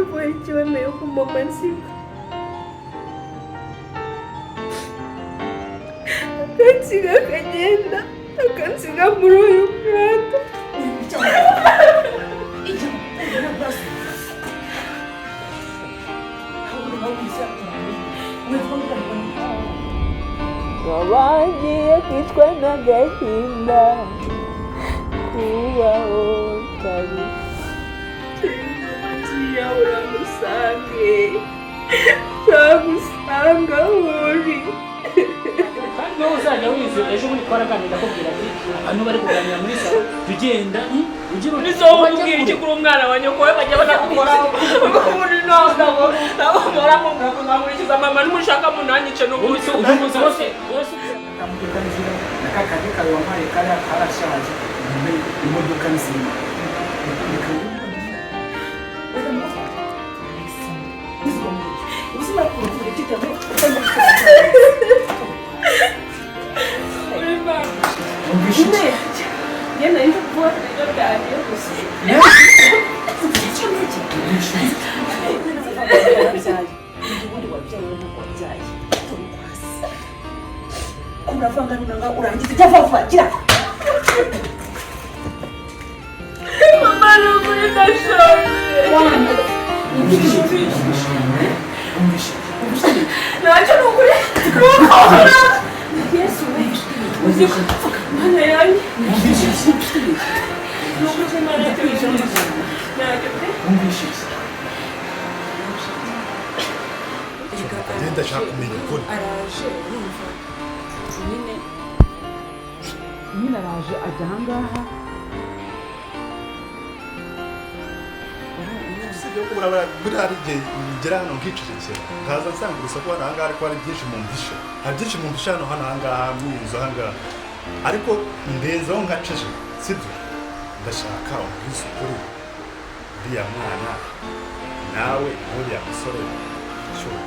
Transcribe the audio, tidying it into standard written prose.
kubera iki wemeye ko mama nsiga akansiga akagenda akansiga muri uyu mwaka wabagiye kwicwa n'agahinda kubaho kabisa ugiye uramusange nzagusanga uri kandi wowe uzajya wize ejo bundi twaraganira akubwira ati hano bari kuganira muri salo tugenda ugira uti so ubwira iki kuri umwana wa nyoko we bajya banakukoraho ubundi ntabwo muramo nkamurikiza mama n'umushaka munanyice n'ubundi umunsi wose nakakazi kawe wampaye kariya karashaje imodoka nzima uravanga nunanga urangiza ijya vuba gira mama n'ukuri ndashoboye ntacyo ni ukuri ntukabona yesu uzi ko mana yanjye nukuze imana tubije ntacyo pe genda shaka kumenya ukuri araje yumva nyine araje ajya ahangaha buriya hari igihe ngera hano nkicecekera nkaza nsanga urusaku hano ahangaha ariko hari byinshi mu mpisha hari byinshi mu mpisha hano ahangaha muri iyi nzu ahangaha ariko ndenzaho nkacece sibyo ndashaka umbwiza ukuri uriya mwana nawe uriya musore sure